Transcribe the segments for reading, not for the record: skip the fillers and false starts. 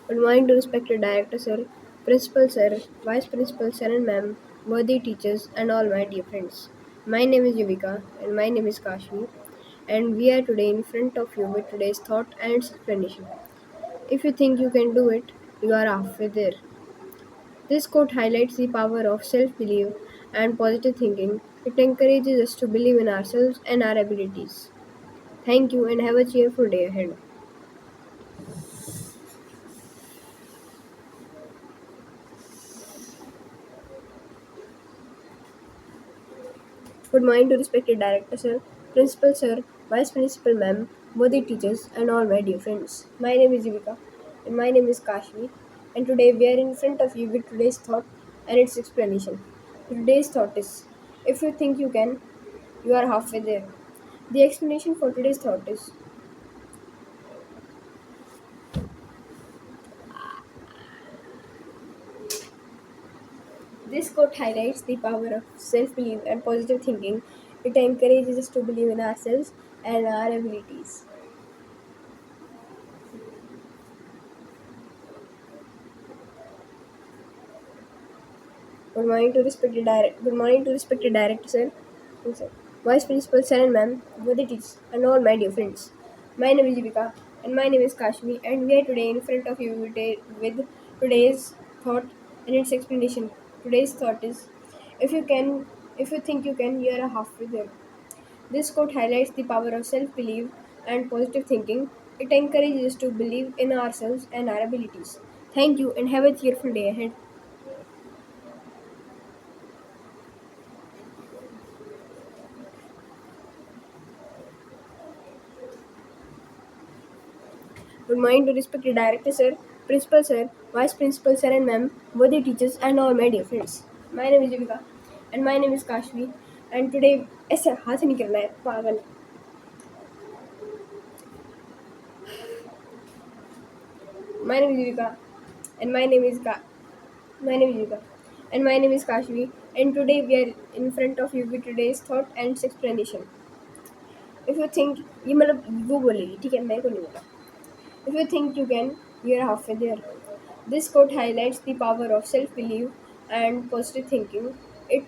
Good morning to respected director sir, principal sir, vice principal sir and ma'am, worthy teachers and all my dear friends. My name is Yuvika and my name is Kashmi and we are today in front of you with today's thought and its explanation. If you think you can do it, you are halfway there. This quote highlights the power of self-belief and positive thinking. It encourages us to believe in ourselves and our abilities. Thank you and have a cheerful day ahead. Good morning to respected director sir, principal sir, vice principal ma'am, worthy teachers and all my dear friends. My name is Yuvika and my name is Kashmi and today we are in front of you with today's thought and its explanation. Today's thought is, if you think you can, you are halfway there. The explanation for today's thought is, this quote highlights the power of self-belief and positive thinking. It encourages us to believe in ourselves and our abilities. Good morning to respected director sir, sir, vice principal sir and ma'am, worthy teachers, and all my dear friends. My name is Yuvika and my name is Kashmi, and we are today in front of you with today's thought and its explanation. Today's thought is, if you can, if you think you can, you are halfway there. This quote highlights the power of self-belief and positive thinking. It encourages us to believe in ourselves and our abilities. Thank you and have a cheerful day ahead. Good morning to respected director sir, principal sir, vice principal sir and ma'am, worthy teachers and all my dear friends. My name is Jivika and my name is Kashmi and today ऐसे हाथ नहीं करना है पागल. My name is Jivika and my name is Jivika and my name is Kashmi and today we are in front of you with today's thought and its explanation. If you think ये मतलब वो बोलेगी ठीक है मैं को नहीं बोला. If you think you can, you are halfway there. This quote highlights the power of self-belief and positive thinking. It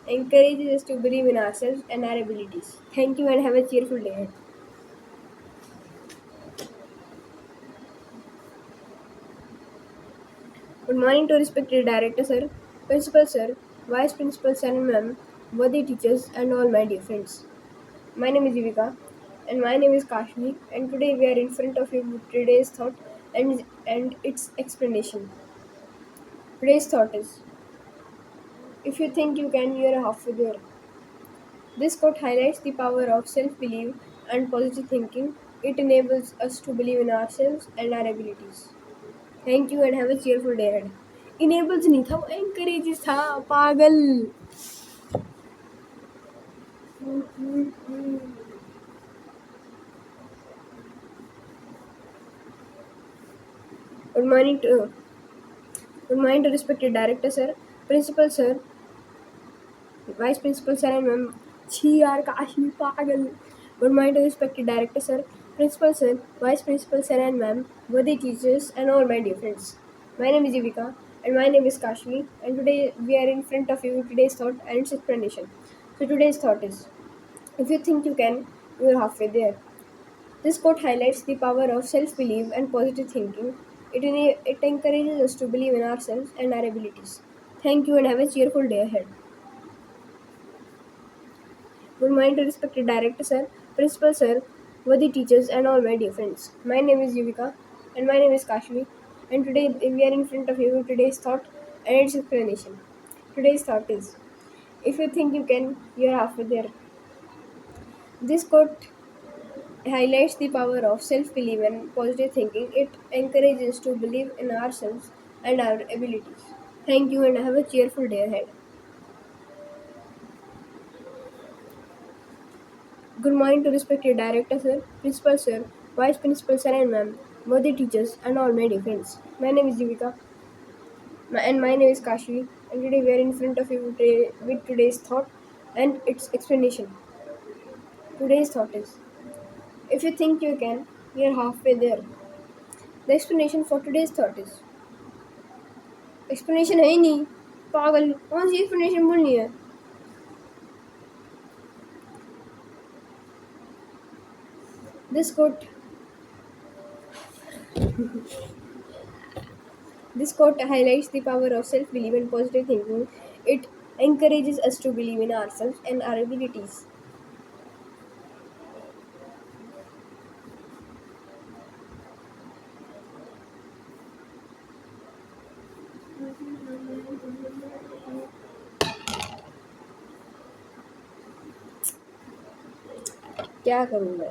encourages us to believe in ourselves and our abilities. Thank you and have a cheerful day ahead. Good morning to respected director sir, principal sir, vice principal sir and ma'am, worthy teachers and all my dear friends. My name is Yuvika and my name is Kashmi and today we are in front of you with today's thought and its explanation. Today's thought is, if you think you can, you are halfway there. This quote highlights the power of self-belief and positive thinking. It enables us to believe in ourselves and our abilities. Thank you and have a cheerful day ahead. Enables नहीं था, वो encourages था, पागल. Good morning to respected director sir, principal sir, vice principal sir and ma'am. छी यार काशी पागल. Good morning to respected director sir, principal sir, vice principal sir and ma'am, worthy teachers and all my dear friends. My name is Yuvika and my name is Kashmi and today we are in front of you with today's thought and its explanation. So today's thought is, if you think you can, you are halfway there. This quote highlights the power of self-belief and positive thinking. It encourages us to believe in ourselves and our abilities. Thank you and have a cheerful day ahead. Good morning to respected director sir, principal sir, worthy teachers and all my dear friends. My name is Yuvika and my name is Kashmi and today we are in front of you with today's thought and its explanation. Today's thought is, if you think you can, you are halfway there. This quote highlights the power of self-belief and positive thinking. It encourages us to believe in ourselves and our abilities. Thank you and have a cheerful day ahead. Good morning to respected director sir, principal sir, vice principal sir and ma'am, worthy teachers and all my dear friends. My name is Jivika and my name is Kashi and today we are in front of you with today's thought and its explanation. Today's thought is, if you think you can, you are halfway there. The explanation for today's thought is explanation है ही नहीं पागल कौन सी explanation बोलनी है this quote this quote highlights the power of self-belief and positive thinking. It encourages us to believe in ourselves and our abilities. क्या करूँ मैं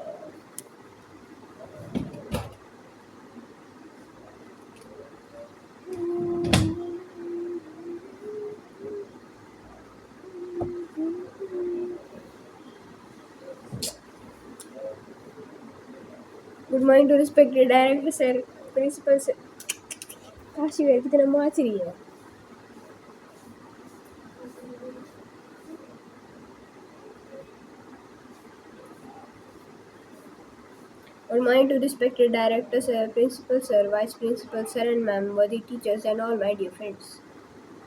good morning to respected director sir principal sir काशी वेर कितना माच रही है Good morning to respected director sir, principal sir, vice principal sir and ma'am, worthy teachers and all my dear friends.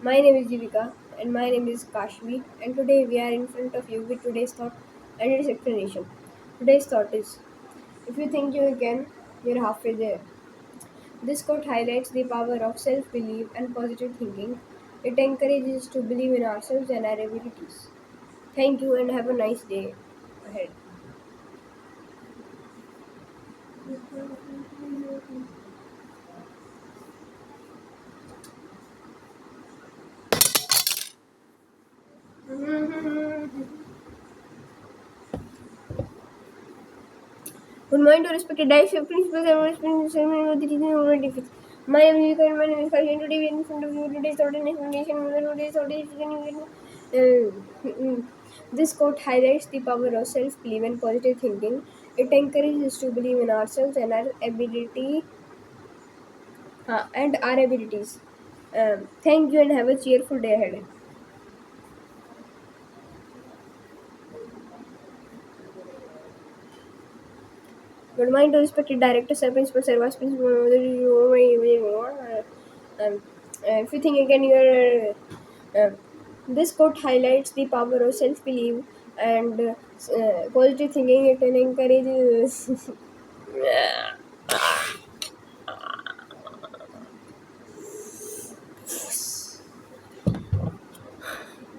My name is Jivika and my name is Kashvi and today we are in front of you with today's thought and its explanation. Today's thought is, if you think you can, you're halfway there. This quote highlights the power of self-belief and positive thinking. It encourages us to believe in ourselves and our abilities. Thank you and have a nice day ahead. Good morning to respected director, principals, and vice principals, and the teachers and all defense. My name is Vika and my name is Kashi, and today we are in front of you. Today's thought and explanation. Today's thought is this quote highlights the power of self-belief and positive thinking. It encourages us to believe in ourselves and our abilities. Thank you and have a cheerful day ahead. Good morning to respected director, sir, principal, sir, vice principal. If you think again, this quote highlights the power of self-belief and positive thinking. It encourages.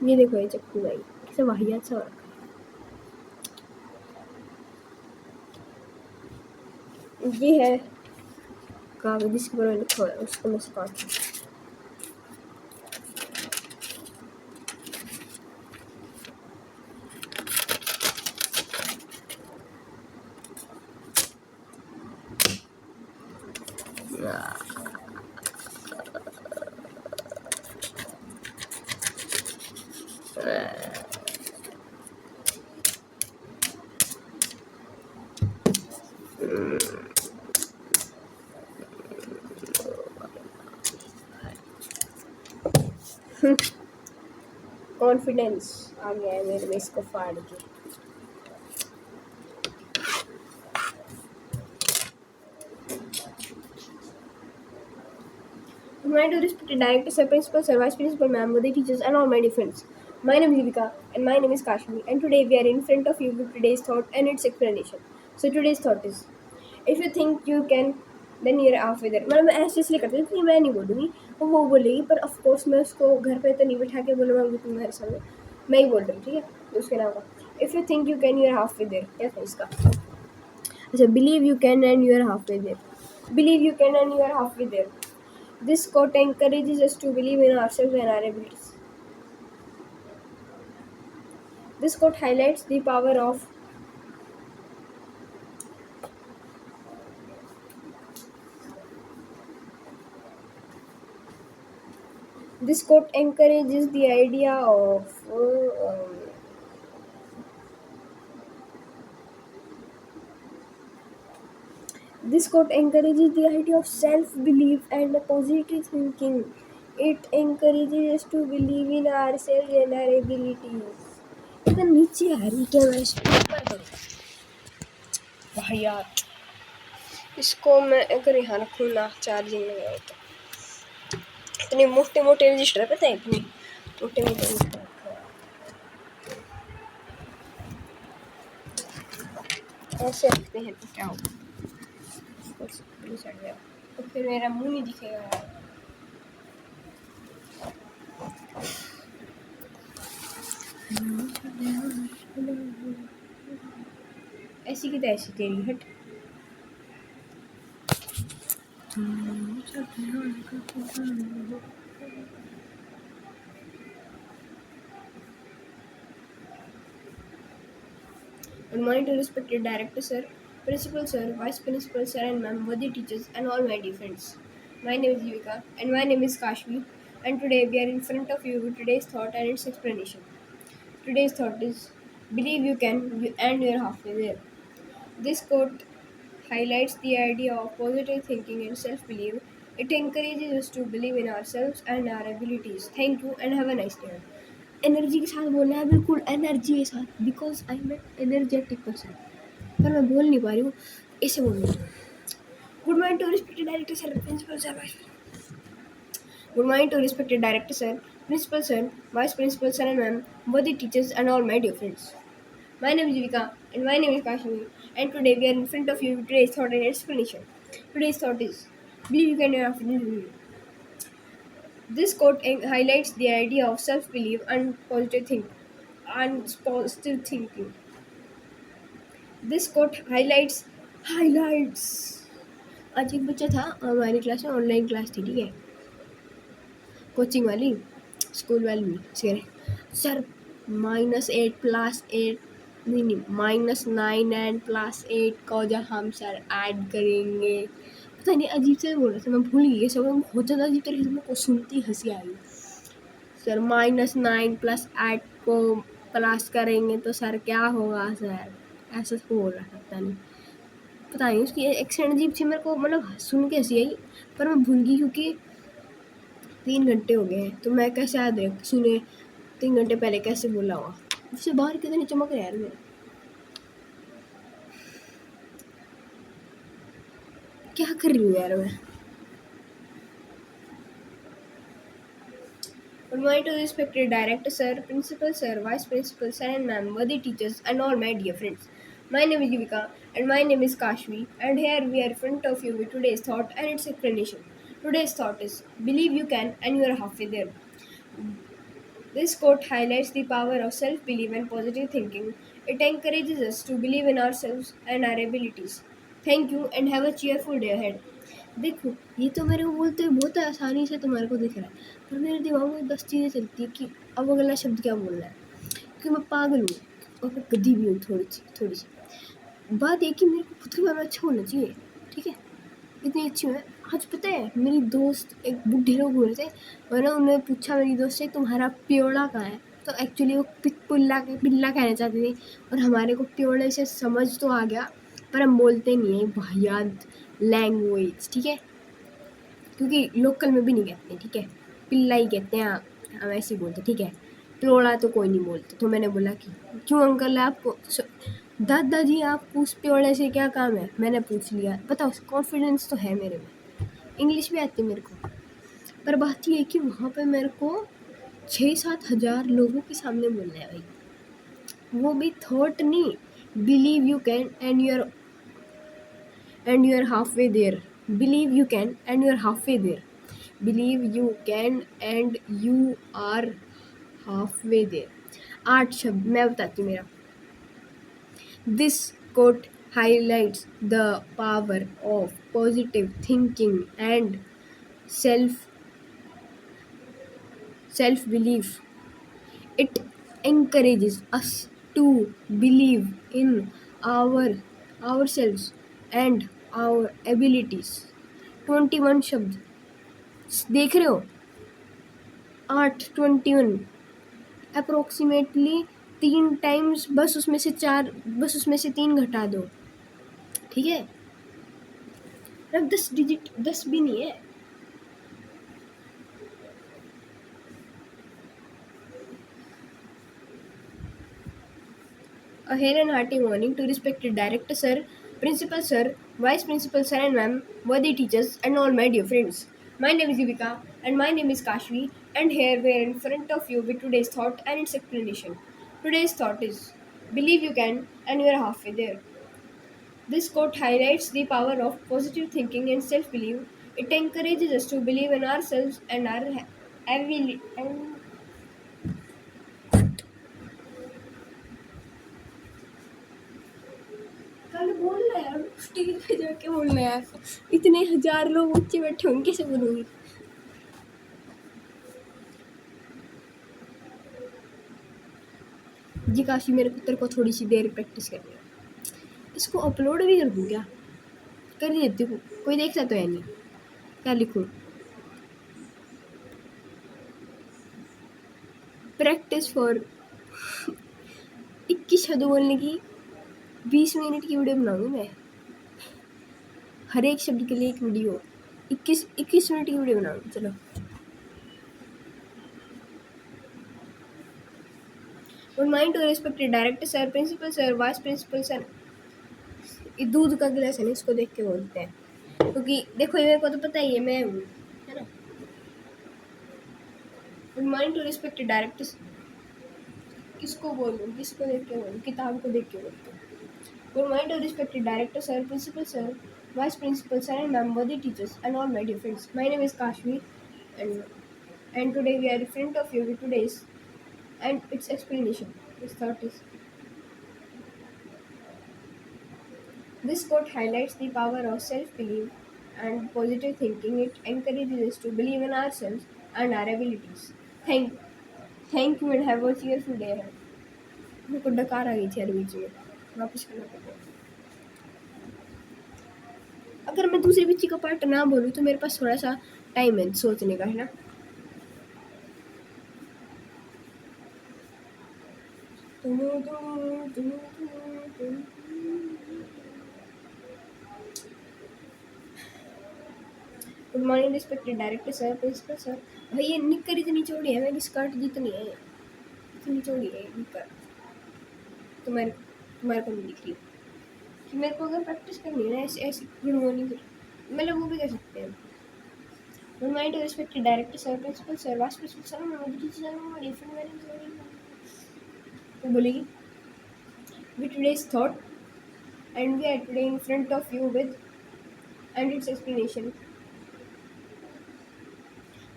ये देखो ये चक्कू भाई कैसे वाहियात सा हो रखा है ये है कागज जिसके ऊपर मैंने लिखा हुआ है उसको मैं काट कॉन्फिडेंस आ गया है मेरे में इसको फाड़ के My to respected director, sir, principal, sir, vice principal, ma'am, the teachers, and all my dear friends. My name is Vivika, and my name is Kashmi, and today we are in front of you with today's thought and its explanation. So today's thought is, if you think you can, then you're halfway there. मतलब मैं ऐसे इसलिए करती हूँ कि मैं नहीं बोलूँगी वो बोलेगी पर ऑफ कोर्स मैं उसको घर पे तो नहीं बिठा के बोलूँगा तुम्हारे सामने मैं ही बोल रही हूँ ठीक है तो उसके नाम का if you think you can you're half way there क्या था इसका अच्छा believe you can and you're half way there believe you can and you're half way there This quote encourages us to believe in ourselves and our abilities. This quote highlights the power of this quote encourages the idea of this quote encourages the idea of self-belief and positive thinking. It encourages us to believe in ourselves and our abilities. इतना नीचे आ रही क्या मैं इसको ऊपर करूँ वाह यार इसको मैं अगर यहाँ रखूँ ना चार्जिंग में गया तो इतने मोटे मोटे रजिस्टर पता है, इतने मोटे मोटे रजिस्टर ऐसे रखते हैं तो क्या होगा, तो फिर मेरा मुंह नहीं दिखेगा यार। ऐसी की तैसी तेरी हट। Good morning to respected director sir, principal sir, vice principal sir and ma'am, worthy teachers and all my dear friends. My name is Yuvika and my name is Kashvi, and today we are in front of you with today's thought and its explanation. Today's thought is believe you can and you're halfway there. This quote highlights the idea of positive thinking and self-belief. It encourages us to believe in ourselves and our abilities. Thank you and have a nice day. Energy के साथ बोलना है, बिल्कुल energy के साथ, because I am N energetic person. पर मैं बोल नहीं पा रही हूँ, ऐसे बोल रही हूँ। Good morning to respected director sir, principal sir, good morning to respected director sir, principal sir, vice principal sir and ma'am, worthy teachers and all my dear friends. My name is Yuvika and my name is Kashmi, and today we are in front of you with today's thought and explanation. Today's thought is believe you can have believe. This quote highlights the idea of self-belief and positive thinking. This quote highlights. आज एक बच्चा था हमारी class में, online class थी, ठीक है, coaching वाली, स्कूल वाली नहीं, सर -8 + 8 नहीं -9 एंड +8 को जब हम सर ऐड करेंगे, पता नहीं अजीब से बोल रहे थे, मैं भूल गई सब, बहुत ज़्यादा अजीब तरीके से, मेरे को सुनती हंसी आई। सर -9 + 8 को प्लस करेंगे तो सर क्या होगा सर, ऐसा बोल रहा था, पता नहीं उसकी एक्सेंट अजीब थी, मेरे को मतलब सुन के हंसी आई, पर मैं भूल गई क्योंकि 3 घंटे हो गए हैं, तो मैं कैसे याद रख सुने 3 घंटे पहले कैसे बोला हुआ। उससे बाहर कितनी चमक रहा है यार, मेरे क्या कर रही हूँ यार मैं। Good morning to respected director sir, principal sir, vice principal sir and ma'am, worthy teachers and all my dear friends. My name is Yuvika and my name is Kashmi, and here we are in front of you with today's thought and its explanation. Today's thought is believe you can and you are halfway there. This quote highlights the power of self-belief and positive thinking. It encourages us to believe in ourselves and our abilities. Thank you and have a cheerful day ahead. देखो ये तो मेरे को बोलते हैं बहुत आसानी से तुम्हारे को दिख रहा है, पर मेरे दिमाग में 10 चीज़ें चलती है कि अब अगला शब्द क्या बोलना है, क्योंकि मैं पागल हूँ और मैं गधी भी हूँ थोड़ी सी। बात ये कि मेरे को खुद के बारे में अच्छा होना चाहिए, ठीक है, इतनी अच्छी है। आज पता है मेरी दोस्त एक बूढ़े लोग बोल रहे थे, मैंने उन्हें पूछा मेरी दोस्त से तुम्हारा प्योड़ा कहाँ है, तो एक्चुअली वो पिल्ला कहना चाहती थी, और हमारे को प्योड़े से समझ तो आ गया, पर हम बोलते नहीं है वाहियात लैंग्वेज, ठीक है, क्योंकि लोकल में भी नहीं कहते हैं, ठीक है, पिल्ला ही कहते हैं, हम ऐसे ही बोलते, ठीक है, प्योड़ा तो कोई नहीं बोलते। तो मैंने बोला कि क्यों अंकल आपको, दादाजी आपको उस प्योड़े से क्या काम है, मैंने पूछ लिया, बताओ, कॉन्फिडेंस तो है मेरे में, इंग्लिश भी आती है मेरे को, पर बात ये है कि वहाँ पे मेरे को 6-7 हज़ार लोगों के सामने बोलना है भाई, वो भी थॉट नहीं, believe you can and you are half way there, believe you can and you are half way there, believe you can and you are half way there. 8 शब्द मैं बताती हूँ मेरा। This quote highlights the power of positive thinking and self-belief. It encourages us to believe in ourselves and our abilities. 21 शब्द देख रहे हो, 8 21 approximately 3 times, बस उसमें से 3 घटा दो, ठीक है, अब 10 डिजिट 10 भी नहीं है। A hail and hearty morning to respected director sir, principal sir, Vice Principal Sir and Ma'am, worthy teachers, and all my dear friends. My name is Yuvika and my name is Kashvi, and here we are in front of you with today's thought and its explanation. Today's thought is believe you can, and you are halfway there. This quote highlights the power of positive thinking and self belief. It encourages us to believe in ourselves and our ability. कल बोलना यार stage पे जाके बोलना यार इतने हजार लोग नीचे बैठे उनके से बोलूंगी जी काशी मेरे पुत्र को थोड़ी सी देर प्रैक्टिस करनी है इसको अपलोड भी कर दूँ क्या कर ही देती हूँ कोई देखता तो है नहीं क्या लिखूँ प्रैक्टिस फॉर 21 शब्द बोलने की 20 मिनट की वीडियो बनाऊंगी मैं हर एक शब्द के लिए एक वीडियो 21 मिनट की वीडियो बनाऊंगी चलो good morning to respected director sir principal sir vice principal sir ये दूध का गिलास है ना इसको देख के बोलते हैं क्योंकि देखो ये मेरे को तो पता ही है मैं हूँ है ना good morning to respected director किसको बोलूँ किसको देख के बोलूँ किताब को देख के बोलते हैं good morning to respected director sir principal sir vice principal sir and ma'am worthy teachers and all my dear friends. My name is Kashvi and today we are in front of you with today's and its explanation. This thought is this quote highlights the power of self-belief and positive thinking. It encourages us to believe in ourselves and our abilities. Thank you and have a cheerful day ahead. मेरे को डकार आ गई थी यार बीच में वापस करना पड़ेगा अगर मैं दूसरे बच्ची का पार्ट ना बोलूँ तो मेरे पास थोड़ा सा टाइम है सोचने का है ना good morning respected director sir principal sir भाई ये निक्कर इतनी चौड़ी है मेरी स्कर्ट जितनी है इतनी चौड़ी है निक्कर तुम्हारे तुम्हारे को नहीं दिख रही कि मेरे को अगर प्रैक्टिस करनी है ना ऐसे ऐसे गुड मॉर्निंग मतलब वो भी कर सकते हैं good morning to respected director sir principal sir vice principal sir मैं टीचर हूँ डिफरेंट तो बोलेगी with today's thought and we are today in front of you with and its explanation.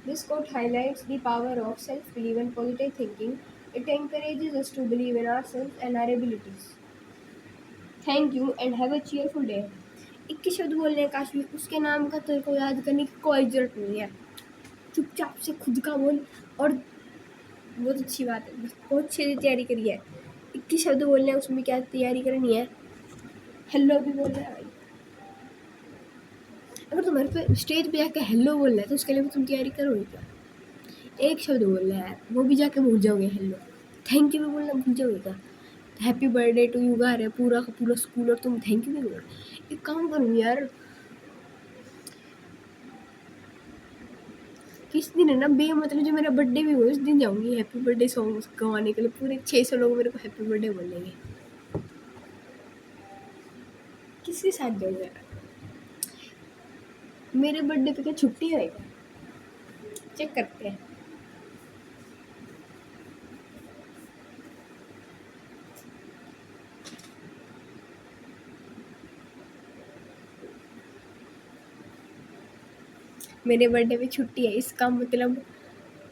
This quote highlights the power of self-belief and positive thinking. It encourages us to believe in ourselves and our abilities. Thank you and have a cheerful day. 21 शब्द बोलने का काश उसके नाम का तेरे को याद करने की कोई जरूरत नहीं है चुपचाप से खुद का बोल और बहुत अच्छी बात है बहुत अच्छी तैयारी करी है 21 शब्द बोलने उसमें क्या तैयारी करनी है हेलो भी बोल रहा है भाई अगर तुम्हारे पे स्टेज पे जाके हेलो बोलना है तो उसके लिए भी तुम तैयारी करोगे क्या एक शब्द बोलना है वो भी जाके भूल जाओगे हेलो थैंक यू भी बोलना भूल जाओगे क्या हैप्पी बर्थडे टू यू गा रहे पूरा का पूरा स्कूल और तुम थैंक यू भी बोल एक काम करूँ यार किस दिन है ना मतलब जो मेरा बर्थडे भी हो उस दिन जाऊँगी हैप्पी बर्थडे सॉन्ग गवाने के लिए पूरे 600 लोग मेरे को हैप्पी बर्थडे बोलेंगे किसके साथ जाऊँगा यार मेरे बर्थडे पे क्या छुट्टी है क्या चेक करते हैं मेरे बर्थडे पे छुट्टी है इसका मतलब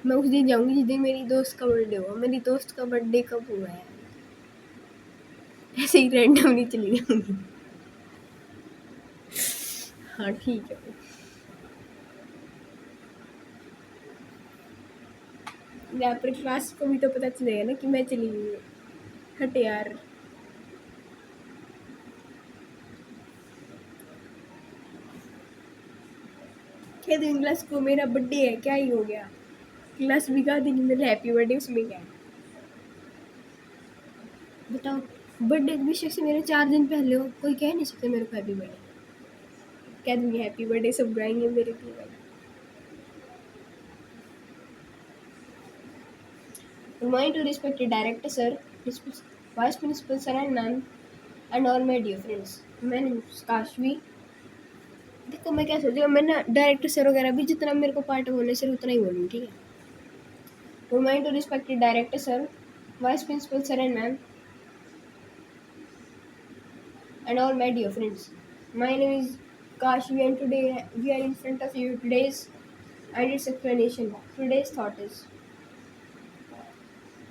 मैं उस दिन जाऊंगी जिस दिन मेरी दोस्त का बर्थडे हुआ मेरी दोस्त का बर्थडे कब हुआ है ऐसे ही रैंडमली चली जाऊंगी हाँ ठीक है यहाँ पर क्लास को भी तो पता चलेगा ना कि मैं चली गई हट यार कह दूँ क्लास को मेरा बर्थडे है क्या ही हो गया क्लास बिगा देगी मेरा हैप्पी बर्थडे उसमें क्या है बताओ बर्थडे बेशक से मेरे 4 दिन पहले हो कोई कह नहीं सकता मेरे को हैप्पी बर्थडे कह दूँगी हैप्पी बर्थडे सब गाएंगे मेरे लिए Remind to respected director sir, vice principal sir and ma'am, and all my dear friends. My name is Kashvi देखो मैं क्या सोच रही हूँ, मैं ना डायरेक्टर सर वगैरह भी जितना मेरे को पार्ट बोलने सर उतना ही बोलूँ, ठीक है। Remind to respected director sir, vice principal sir and ma'am, and all my dear friends. My name is Kashi and today we are in front of you today's and its explanation. Today's thought is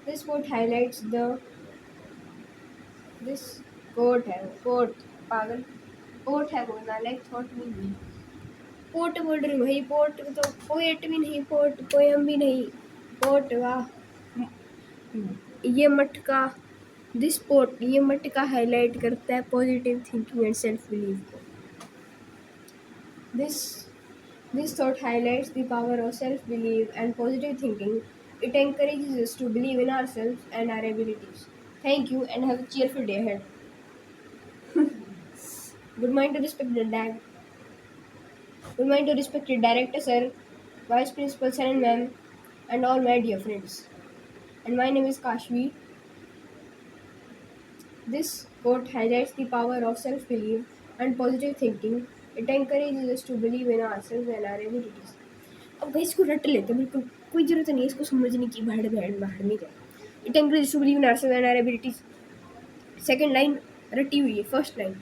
this quote highlights the this quote पागल quote है बोलना like thought नहीं pot बोल रही हूँ भाई, pot तो poet भी नहीं, पोट पोयम भी नहीं, पोट वाह ये मटका दिस पोट ये मटका हाईलाइट करता है positive thinking and self believe को। This thought highlights the power of self-belief and positive thinking. It encourages us to believe in ourselves and our abilities. Thank you and have a cheerful day ahead. Good morning to respected dad. Good morning to respected director sir, vice principal sir and ma'am, and all my dear friends. And my name is Kashvi. This quote highlights the power of self-belief and positive thinking. It encourages us to believe in ourselves and our abilities. अब भाई इसको रट लेते हैं, बिल्कुल कोई जरूरत नहीं है इसको समझने की, बाहर नहीं जाए। It encourage to believe in ourselves and our abilities. Second line रटी हुई है, first line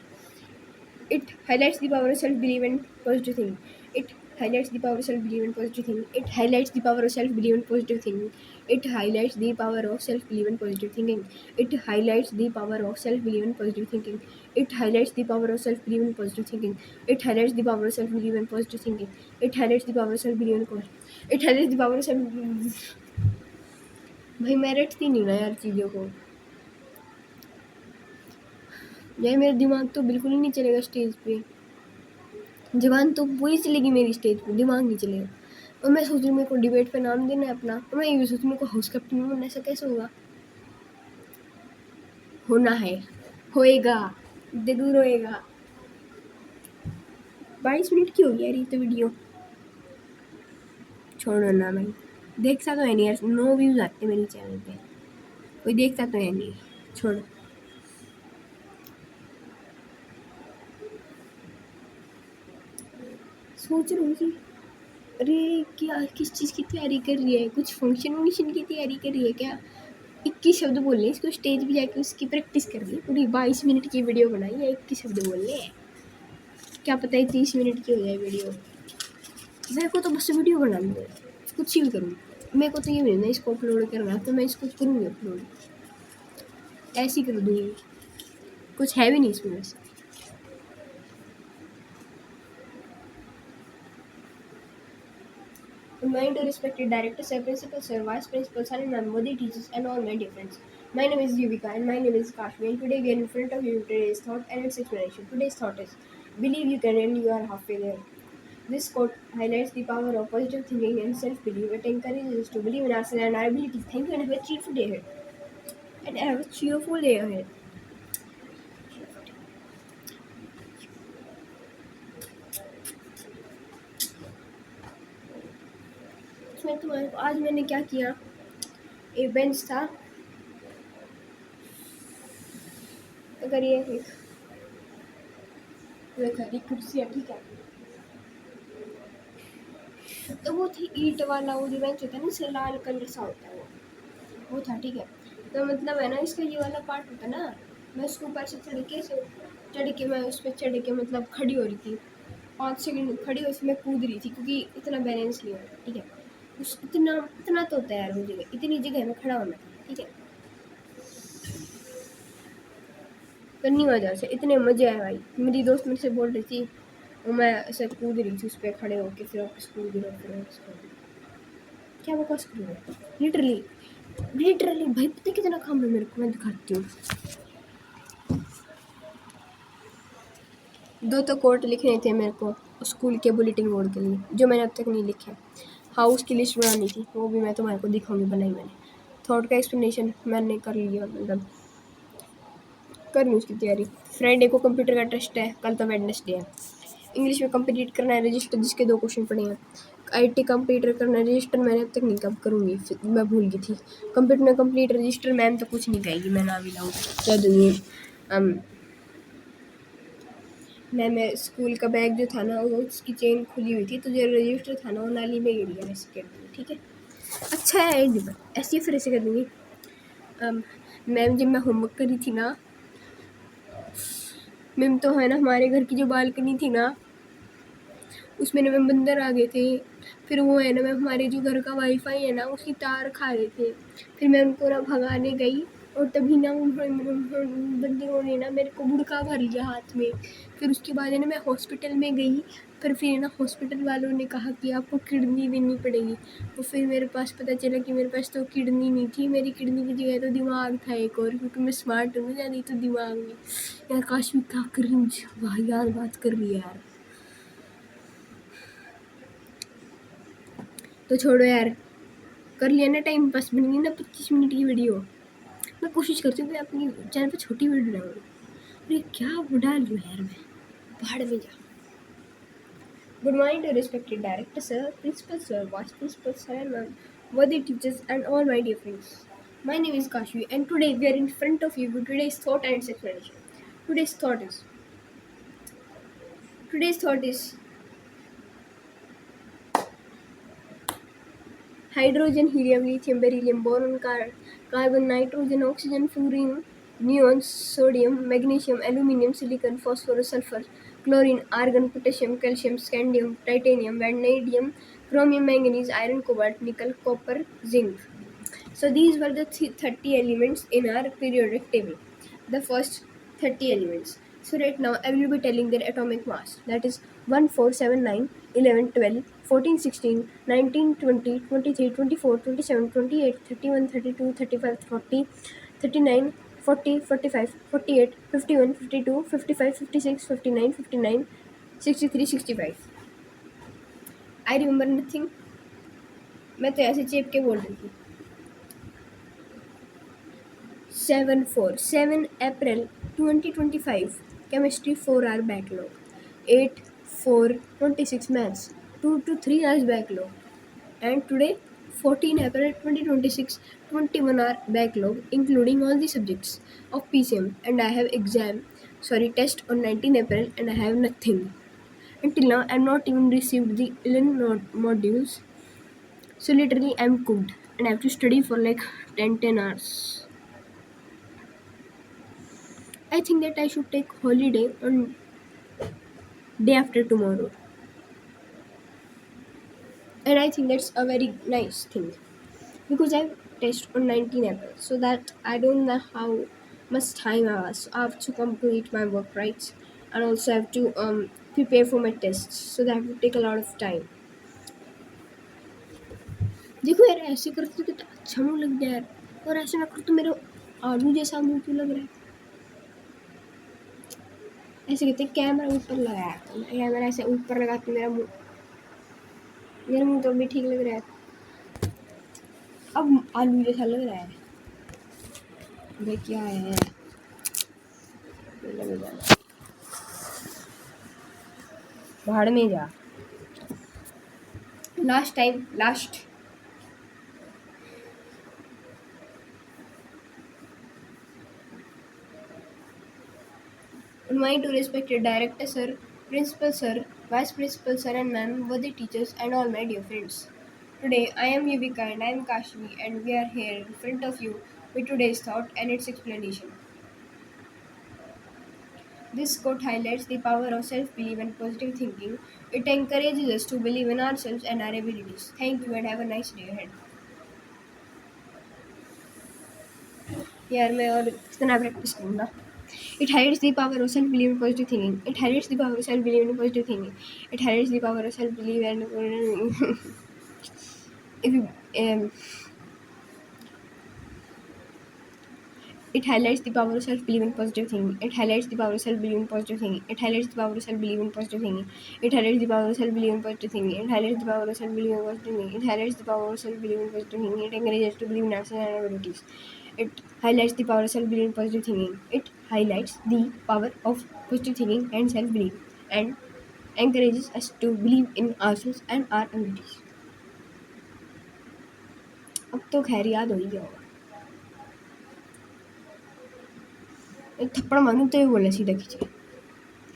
it highlights the power of self believe and positive thinking. It highlights the power of self belief and positive thinking. It highlights the power of self belief and positive thinking. It highlights the power of self belief and positive thinking. It highlights the power of self belief and positive thinking. It highlights the power of self belief and positive thinking. It highlights the power of self belief and positive thinking. It highlights the power of self belief and it highlights the power of self। भाई मैं रटती नहीं ना यार चीज़ों को, यार मेरा दिमाग तो बिल्कुल ही नहीं चलेगा स्टेज पे, जबान तो पूरी चलेगी मेरी स्टेज पे, दिमाग नहीं चलेगा। और मैं सोच रही हूँ मेरे को डिबेट पे नाम देना है अपना, तो मैं ये भी सोच रही हूँ मेरे को हाउस कैप्टन में बनना, ऐसा कैसे होगा? होना है, होएगा, जरूर होएगा। 22 मिनट की हो गई यार ये तो वीडियो, छोड़ो ना भाई, देखता तो है नहीं यार, 9 व्यूज आते मेरे चैनल पे, कोई देखता तो है नहीं, छोड़ो। सोच रही हूँ कि अरे क्या किस चीज़ की तैयारी कर रही है, कुछ फंक्शन की तैयारी कर रही है क्या? 21 शब्द बोलने, इसको स्टेज पे जाके उसकी प्रैक्टिस कर ली, पूरी 22 मिनट की वीडियो बनाई है, 21 शब्द बोलने हैं, क्या पता है 30 मिनट की हो जाए वीडियो। मेरे को तो बस वीडियो बनानी है, कुछ भी करूँ, मेरे को तो ये नहीं ना इसको अपलोड करना, तो मैं इसको करूँगी अपलोड, ऐसे ही कर दूँगी, कुछ है भी नहीं इसमें वैसे। Remind to respected director, sir, principal, sir, vice principal, sir, and ma'am, body teachers, and all my dear friends. My name is Yuvika, and my name is Kashmi, and today we are in front of you today's thought and its explanation. Today's thought is, believe you can and you are halfway there. This quote highlights the power of positive thinking and self-belief. It encourages us to believe in ourselves and our abilities. Thank you and have a cheerful day ahead. And have a cheerful day ahead. इसमें तुम्हारे आज मैंने क्या किया, एक bench था, अगर ये एक कुर्सी है, ठीक है, तो वो थी ईंट वाला, वो जो बेंच होता है ना, इससे लाल कलर सा होता है वो था, ठीक है। तो मतलब है ना, इसका ये वाला पार्ट होता है ना, मैं उसके ऊपर से चढ़ के मैं उस पर चढ़ के मतलब खड़ी हो रही थी, 5 सेकंड खड़ी हो, उसमें कूद रही थी क्योंकि इतना बैलेंस नहीं होता, ठीक है। उस इतना तो होता है यार, वो जगह, इतनी जगह में खड़ा होना था, ठीक है, करनी वजह से इतने मज़े आए भाई। मेरी दोस्त मेरे से बोल रही थी, और मैं ऐसे कूद रही थी उस पर खड़े होके, फिर वापस कूद रहा, फिर वापस कूद, क्या बकवास कर रही है, लिटरली भाई, पता कितना काम है मेरे को, मैं दिखाती हूँ। 2 तो कोट लिखने थे मेरे को स्कूल के बुलेटिन बोर्ड के लिए, जो मैंने अब तक नहीं लिखे। हाउस की लिस्ट बनानी थी, वो भी मैं तुम्हारे को दिखाऊंगी, बनाई मैंने। थॉट का एक्सप्लेनेशन मैंने कर लिया, मतलब कर लूँ उसकी तैयारी। फ्राइडे को कंप्यूटर का टेस्ट है, कल तो वेडनेसडे है। इंग्लिश में कंप्लीट करना है रजिस्टर, जिसके 2 क्वेश्चन पड़े हैं। IT कंप्यूटर करना है रजिस्टर, मैंने अब तक नहीं, कब करूँगी, मैं भूल गई थी। कंप्यूटर में कंप्लीट रजिस्टर, मैम तो कुछ नहीं कहेगी, मैं ना भी लाऊँ, कह दूँगी मैं स्कूल का बैग जो था ना वो उसकी चेन खुली हुई थी, तो जो रजिस्टर था ना वो नाली में गिर गया, ऐसे कर दूँगी, ठीक है। अच्छा है ऐसे ही फिर ऐसे कर दूँगी। मैम जब मैं होमवर्क कर रही थी ना, मैम तो है ना हमारे घर की जो बालकनी थी ना उसमें ना मैम बंदर आ गए थे। फिर वो है ना मैम हमारे जो घर का वाईफाई है ना उसकी तार खा रहे थे। फिर मैं उनको ना भगाने गई और तभी ना बंदरों ने ना मेरे को बुड़का भर लिया हाथ में। फिर उसके बाद है ना मैं हॉस्पिटल में गई। फिर ना हॉस्पिटल वालों ने कहा कि आपको किडनी देनी पड़ेगी। तो फिर मेरे पास पता चला कि मेरे पास तो किडनी नहीं थी, मेरी किडनी की जगह तो दिमाग था एक और, क्योंकि मैं स्मार्ट हूँ ज़्यादा तो दिमाग में। यार काश भी क्या क्रिंज वाहियात बात कर रही है यार। तो छोड़ो यार, कर लिया ना टाइम पास, बन गई ना 25 मिनट की वीडियो। मैं कोशिश करती हूँ कि अपनी चैनल पे छोटी वीडियो डालूँ। अरे क्या वो डाल रही हूँ यार मैं, पहाड़ में जा। Good morning to respected director sir, principal sir, vice principal sir and ma'am, worthy teachers and all my dear friends. My name is Kashvi and today we are in front of you with today's thought and explanation. Today's thought is today's thought is hydrogen, helium, lithium, beryllium, boron, carbon, nitrogen, oxygen, fluorine, neon, sodium, magnesium, aluminium, silicon, phosphorus, sulfur, chlorine, argon, potassium, calcium, scandium, titanium, vanadium, chromium, manganese, iron, cobalt, nickel, copper, zinc. So these were the 30 elements in our periodic table. The first 30 elements. So right now I will be telling their atomic mass. That is 1, 4, 7, 9, 11, 12, 14, 16, 19, 20, 23, 24, 27, 28, 31, 32, 35, 40, 39, 40, 45, 48, 51, 52, 55, 56, 59, 59, 63, 65. I remember nothing. मैं तो ऐसे चेप के बोल रही थी. 7 April 2025 chemistry 4 hour backlog. 8/4/26 maths 2 to 3 hours backlog. And today 14 April 2026 21 hour backlog including all the subjects of PCM, and I have test on 19 April and I have nothing. Until now I'm not even received the 11 modules, so literally I'm cooked and I have to study for like 10 hours. I think that I should take holiday on day after tomorrow. And I think that's a very nice thing. Because I have test on 19 April. So that I don't know how much time I has. I have to complete my work, right? And also I have to prepare for my tests. So that will take a lot of time. देखो यार ऐसे करते तो कितना अच्छा मुँह लग जाए यार, और ऐसे ना कर तो मेरा आलू जैसा मुँह क्यों लग रहा है। ऐसे कहते कैमरा ऊपर लगाया, कैमरा ऐसे ऊपर लगा के मेरा मुँह तो अभी ठीक लग रहा है, अब आलू जैसा लग रहा है। भाई क्या है, भाड़ में जा। Last Good morning to respected director sir, principal sir, vice principal sir and ma'am, worthy teachers and all my dear friends. Today I am Yuvika and I am Kashvi and we are here in front of you with today's thought and its explanation. This quote highlights the power of self-belief and positive thinking. It encourages us to believe in ourselves and our abilities. Thank you and have a nice day ahead. यार मैं और कितना practice करूँगा. It highlights the power of self-belief and positive thinking. It highlights the power of self-belief and positive thinking. It highlights the power of self-belief and if you, it highlights the power of self-belief and positive thinking. It highlights the power of self-belief and positive thinking. It highlights the power of self-belief and positive thinking. It highlights the power of self-belief and positive thinking. It highlights the power of self-belief and positive thinking. It highlights the power of self-belief and positive thinking. It encourages us to believe in ourselves and our abilities. It highlights the power of self-belief and positive thinking. It highlights the power of positive thinking and self-belief and encourages us to believe in ourselves and our abilities. अब तो खैर याद हो ही गया होगा. एक थप्पड़ मारूं तो ये बोले सीधा खींचे.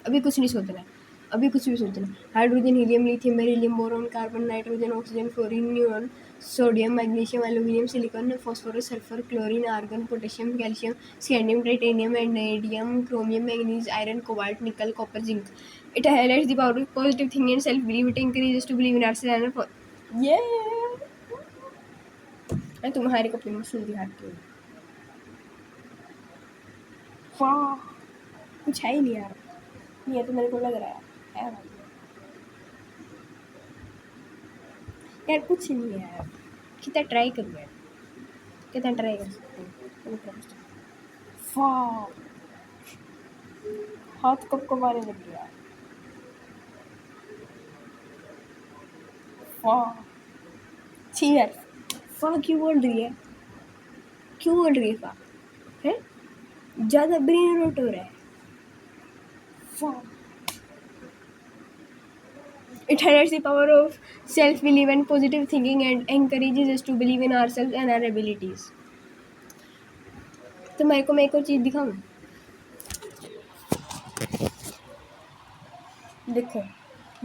अभी कुछ नहीं सोचना है, अभी कुछ भी सोचना है। Hydrogen, helium, lithium, beryllium, boron, carbon, nitrogen, oxygen, fluorine, न्यूरॉन, sodium, magnesium, aluminium, silicon, phosphorus, sulphur, chlorine, argon, potassium, calcium, scandium, titanium, vanadium, chromium, manganese, iron, cobalt, nickel, copper, zinc. It highlights the power of positive thinking and self-belief. It encourages to believe in ourselves and yeah. मैं तुम्हारे कपड़े में सुन दिखाती हूँ. वाह, कुछ है ही नहीं यार. ये तो मेरे को लग रहा है यार, कुछ नहीं है यार. कितना ट्राई करूँ यार, कितना ट्राई कर सकते हैं. वाह, हाथ कब कब आने लग गया. वाह, छी यार. वाह क्यों बोल रही है, क्यों बोल रही है वाह है, ज़्यादा ब्रेन रोट हो रहा है. वाह. It highlights the power of self-belief and positive thinking and encourages us to believe in ourselves and our abilities. तो मेरे को मैं एक और चीज़ दिखाऊँ. देखो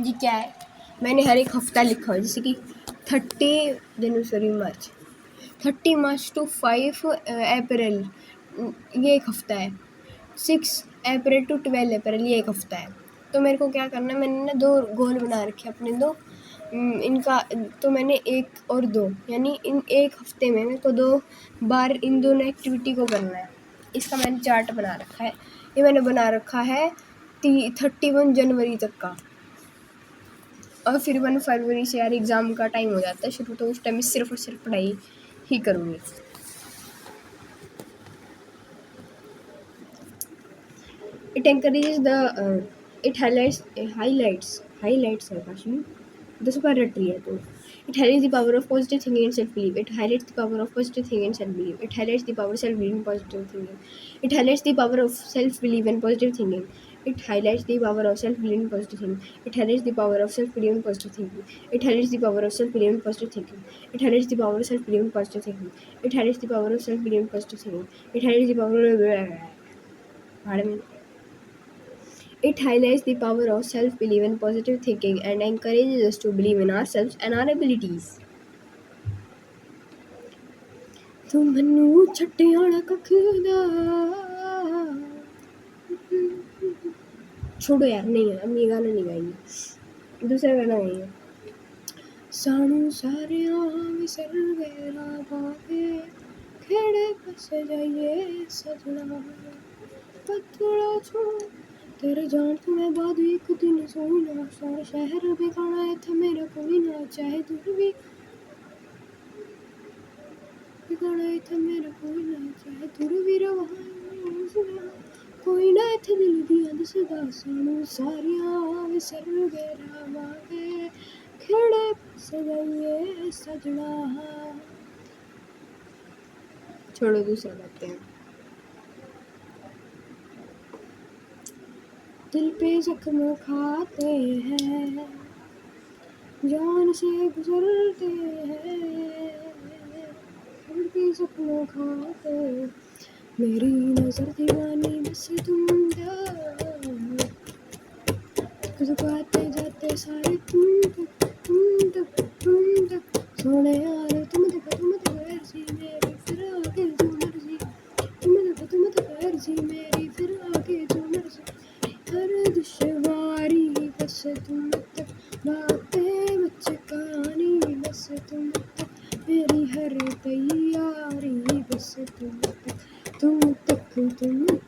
ये क्या है, मैंने हर एक हफ्ता लिखा है, जैसे कि 30 मार्च टू 5 अप्रैल ये एक हफ्ता है, 6 अप्रैल टू 12 अप्रैल ये एक हफ्ता है. तो मेरे को क्या करना है, मैंने ना 2 गोल बना रखे अपने, 2 इनका. तो मैंने 1 और 2 यानी इन एक हफ्ते में मेरे को 2 बार इन दोनों एक्टिविटी को करना है. इसका मैंने चार्ट बना रखा है. ये मैंने बना रखा है 31 जनवरी तक का. और फिर 1 फरवरी से यार एग्ज़ाम का टाइम हो जाता है शुरू, तो उस टाइम में सिर्फ और सिर्फ पढ़ाई ही करूँगी. It encourages it highlights है काशी, 10 बार रट रही है तो. It highlights the power of positive thinking and self-belief. It highlights the power of positive thinking and self-belief. It highlights the power of self-belief and positive thinking. It highlights the power of self-belief and positive thinking. It highlights the power of self-belief and positive thinking. It highlights the power of self-belief and positive thinking. It highlights the power of self-belief and positive thinking. It highlights the power of self-belief and positive thinking. It highlights the power of self-belief and positive thinking. It highlights the power of It highlights the power of self-belief and positive thinking and encourages us to believe in ourselves and our abilities. तू मन्नू छट्टियाना कखदा, छोड़ो यार, नहीं है, हम ये गाना नहीं गाएंगे, दूसरा गाना गाएंगे. सानू सारियां विसर गए रावावे, खेड़े बस जाइए सजना, पत्थरा छो तेरे जान तो मैं बाद एक दिन सोना, सारा शहर बेगाना है था मेरा कोई ना, चाहे दूर भी बेगाना है था मेरा कोई ना, चाहे दूर भी रहा कोई ना थे दिल दिया दसदा. सानू सारियां विसर गए रावावे, खेड़े बस जाइए सजना. छोड़ो दूसरा गाते हैं. दिल पे जख्म खाते हैं, जान से गुजरते हैं, दिल पे जख्म खाते, मेरी नजर दीवानी बस तुम आते जाते सारे तुम तक सोने यार, तुम तक अर्जी मेरी, फिर आगे जो मर्जी, तुम तक अर्जी मेरी, फिर आगे जो मर्जी, हर दुश्वारी बस तुम तक, बातें बच्चे कहानी बस तुम तक, मेरी हर तैयारी बस तुम तक, तुम तक तुम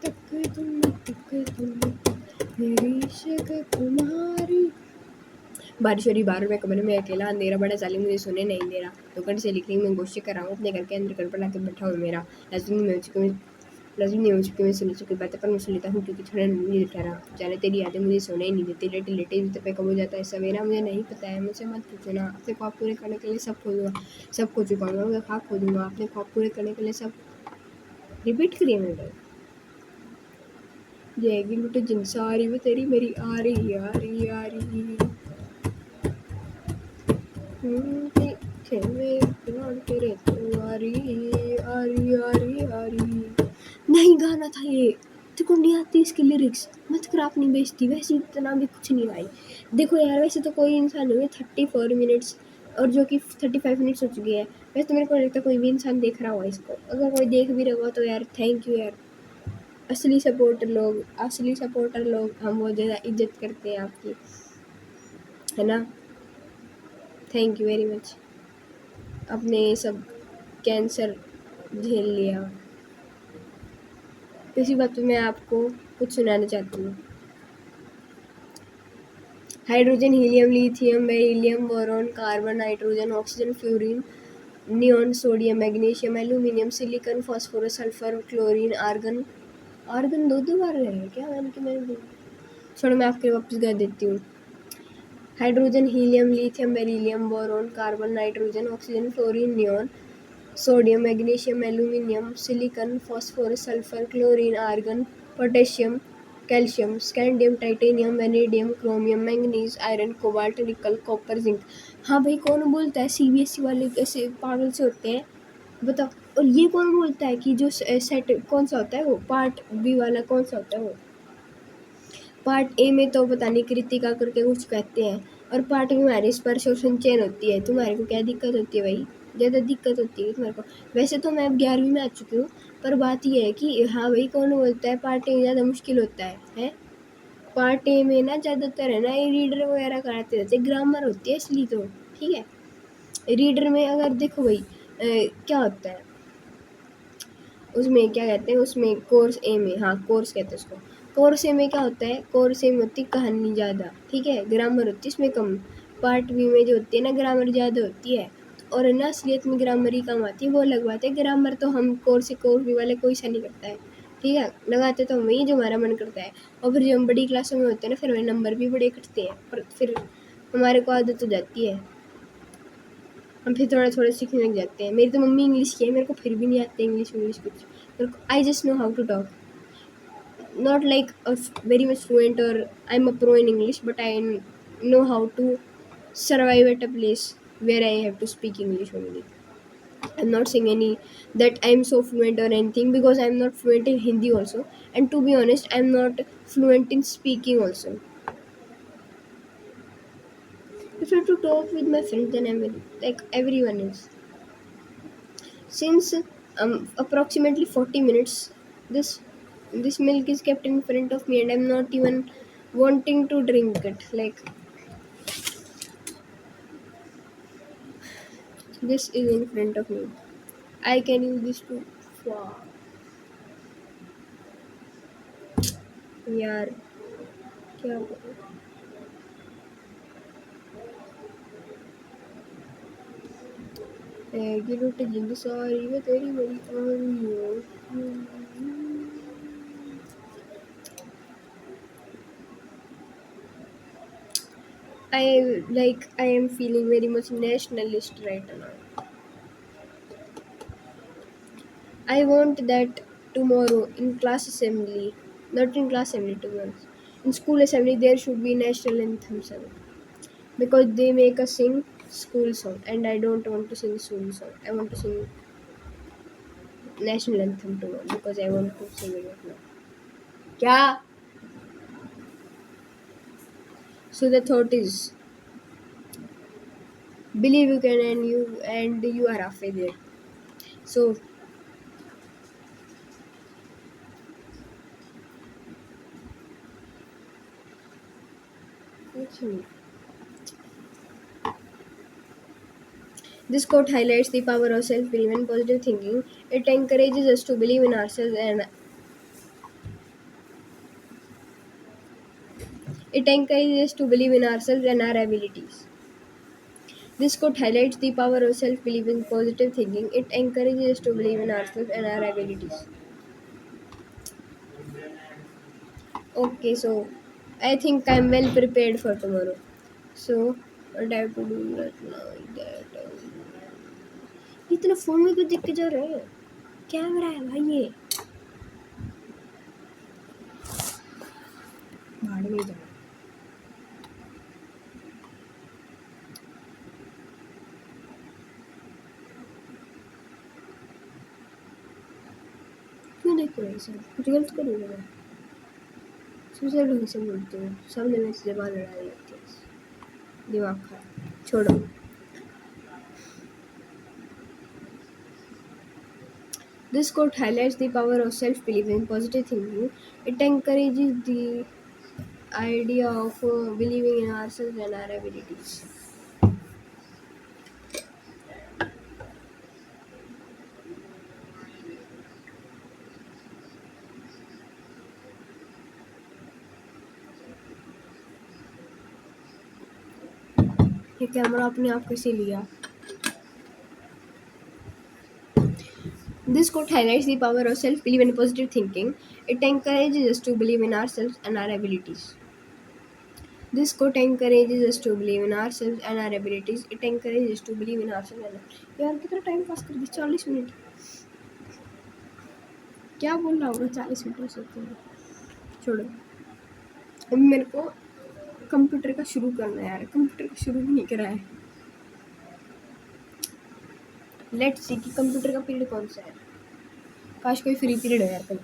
तक तुम तक तुम तक, मेरी इश्क तुम्हारी. बारिश हो रही बाहर, मैं कमरे में अकेला, अंधेरा बड़ा जालिम मुझे सुने नहीं दे रहा, 2 घंटे से लिखने की मैं कोशिश कर रहा हूँ, अपने घर के अंदर घर पर लाकर बैठा हूँ मेरा. लाजिम नहीं हो चुकी मैं सुन चुकी बातें, पर मैं सुन लेता हूँ क्योंकि थोड़ा मुझे ठहरा जाने, तेरी यादें मुझे सोने ही नहीं देती. लेटे लेटे पे कब हो जाता है सवेरा मुझे नहीं पता है, मुझसे मत पूछना. अपने ख्वाब पूरे करने के लिए सब खो चुका हूँ, मैं ख्वाब खो दूँगा. अपने ख्वाब पूरे करने के लिए सब रिपीट करिए मेरे. जाएगी लुटे जिन सारी वो तेरी मेरी आ रही आ रही आ रही, तेरे तो आ रही आ रही आ रही आ रही. नहीं गाना था ये, तेरे को नहीं आती इसकी लिरिक्स, मत कर अपनी बेइज्जती, वैसे इतना भी कुछ नहीं भाई। देखो यार वैसे तो कोई इंसान नहीं है 34 मिनट्स, और जो कि 35 मिनट्स हो चुकी है। वैसे तो मेरे को नहीं लगता कोई भी इंसान देख रहा होगा इसको, अगर कोई देख भी रहा होगा तो यार थैंक यू यार। असली सपोर्टर लोग हम बहुत ज़्यादा इज्जत करते हैं आपकी, है ना। थैंक यू वेरी मच, आपने ये सब कैंसर झेल लिया। इसी बात पे मैं आपको कुछ सुनाना चाहती हूँ। Hydrogen, helium, lithium, beryllium, boron, carbon, nitrogen, oxygen, fluorine, neon, sodium, magnesium, aluminium, silicon, phosphorus, sulphur, chlorine, argon. Argon दो बार रहे हैं क्या, मैंने छोड़ो, मैं आपके वापस गा देती हूँ। Hydrogen, helium, lithium, beryllium, boron, carbon, nitrogen, oxygen, fluorine, neon, sodium, magnesium, aluminium, silicon, phosphorus, sulphur, chlorine, argon, potassium, calcium, scandium, titanium, vanadium, chromium, manganese, iron, cobalt, nickel, copper, zinc. हाँ भाई, कौन बोलता है सीबीएसई वाले ऐसे पागल से होते हैं, बताओ। और ये कौन बोलता है कि जो सेट कौन सा होता है, वो पार्ट बी वाला कौन सा होता है, वो पार्ट ए में तो पता नहीं कृतिका करके कुछ कहते हैं, और पार्ट बी में हमारी स्पर्श और संचयन होती है। तुम्हारे को क्या दिक्कत होती है भाई, ज़्यादा दिक्कत होती है तुम्हारे को। वैसे तो मैं अब 11वीं में आ चुकी हूँ, पर बात ये है कि हाँ भाई, कौन बोलता है पार्ट ए में ज़्यादा मुश्किल होता है। पार्ट ए में ना ज़्यादातर है ना ये रीडर वगैरह कराते रहते, ग्रामर होती है इसलिए तो, ठीक है। रीडर में अगर देखो भाई क्या होता है उसमें, क्या कहते हैं उसमें, कोर्स ए में, हाँ कोर्स कहते हैं उसको। कोर्स ए में क्या होता है, कोर्स ए में होती कहानी ज़्यादा, ठीक है, ग्रामर होती है इसमें कम। पार्ट बी में जो होती है ना, ग्रामर ज़्यादा होती है, और है ना असलियत में ग्रामर ही कम आती है, वो अलग बात है। ग्रामर तो हम कोर्स बी वाले कोई सा नहीं करता है, ठीक है, लगाते तो हम वही जो हमारा मन करता है। और फिर जब हम बड़ी क्लासों में होते हैं ना, फिर हमें नंबर भी बड़े कटते हैं, पर फिर हमारे को आदत हो जाती है, हम फिर थोड़ा थोड़ा सीखने लग जाते हैं। मेरी तो मम्मी इंग्लिश की है, मेरे को फिर भी नहीं आती इंग्लिश कुछ, मेरे को I just know how to talk, not like a very much fluent or I'm a pro in English, but I know how to survive at a place where I have to speak English only. I'm not saying any that I'm so fluent or anything, because I'm not fluent in Hindi also, and to be honest I'm not fluent in speaking also. If I have to talk with my friends, then I'm like everyone is. Since approximately 40 minutes, this milk is kept in front of me and I'm not even wanting to drink it. Like, this is in front of me, I can use this to, wow, यार क्या करूं? ये लुट जिंद सारी वे तेरी मेरी आनियों। I am feeling very much nationalist right now. I want that tomorrow in class assembly, not in class assembly, to be honest. In school assembly, there should be national anthem sung, because they make us sing school song, and I don't want to sing school song. I want to sing national anthem tomorrow because I want to sing it now. क्या? So the thought is, believe you can, and you are halfway there. So this quote highlights the power of self-belief and positive thinking. It encourages us to believe in ourselves and our abilities. This quote highlights the power of self-belief and positive thinking. It encourages us to believe in ourselves and our abilities. Okay, so I think I'm well prepared for tomorrow. So what I have to do right now is that इतना phone में क्यों देख के जा रहे हैं? Camera है भाई, ये भाड़ में जा। क्यों देख रहे हैं सर? कुछ गलत करूँगा मैं? सबसे ढंग से बोलते हो, सब में से जबान लड़ा लेते हैं, दिमाग खराब छोड़ो। This quote highlights the power of self-belief and positive thinking. It encourages the idea of believing in ourselves and our abilities. ये कैमरा अपने आप कैसे लिया? This quote highlights the power of self-belief and positive thinking. It encourages us to believe in ourselves and our abilities. This quote encourages us to believe in ourselves and our abilities. It encourages us to believe in ourselves and यार कितना time pass कर दिया? 40 minute. क्या बोल रहा होगा? 40 minute हो सकते हैं। छोड़ो। अब मेरे को कंप्यूटर का शुरू करना है यार, कंप्यूटर का शुरू भी नहीं करा है। लेट्स सी कि कंप्यूटर का पीरियड कौन सा है। काश कोई फ्री पीरियड हो यार कल।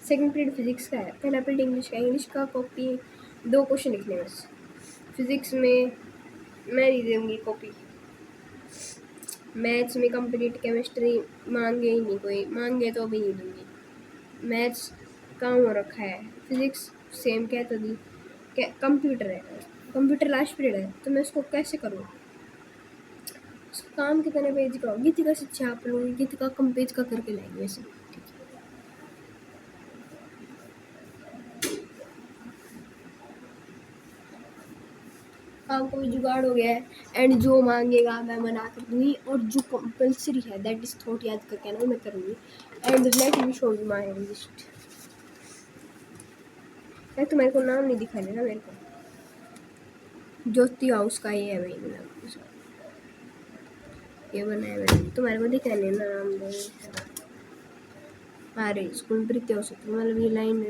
सेकंड पीरियड फिजिक्स का है, पहला पीरियड इंग्लिश का। इंग्लिश का कॉपी 2 क्वेश्चन लिखने बस। फिजिक्स में मैं नहीं दूंगी कॉपी। मैथ्स में कंप्लीट केमिस्ट्री मांगे ही नहीं, कोई मांगे तो भी नहीं दूंगी। मैथ्स काम हो रखा है। फिजिक्स सेम कह तो दी। कंप्यूटर है, कंप्यूटर लास्ट पीरियड है तो मैं उसको कैसे करूँ? उसका काम कितने पेज का हो? गीत का से छाप लूँगी, गीत का कम पेज का करके लाएंगे वैसे। काम का भी जुगाड़ हो गया है। एंड जो मांगेगा मैं मना कर दूंगी, और जो कंपल्सरी है दैट इज थॉट याद करके ना मैं करूँगी। And let me show you my list. तो मेरे को नाम नहीं दिखाने ना, मेरे को ज्योति हाउस का ये है भाई, मतलब ये बना है मैंने, तो मेरे को दिखाने ना नाम। अरे स्कूल प्रीति हो सकती, मतलब ये लाइन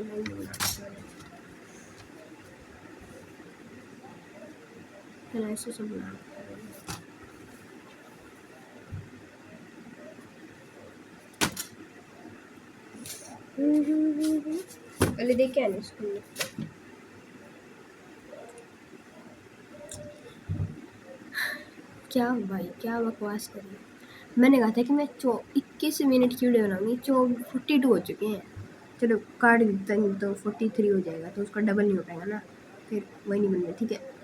ऐसे सब बना। पहले देख के आने स्कूल में। क्या भाई क्या बकवास करी। मैंने कहा था कि मैं 21 मिनट की वीडियो बनाऊंगी, 42 हो चुके हैं। चलो काट देता हूँ तो 43 हो जाएगा, तो उसका डबल नहीं हो पाएगा ना, फिर वही नहीं बनना। ठीक है।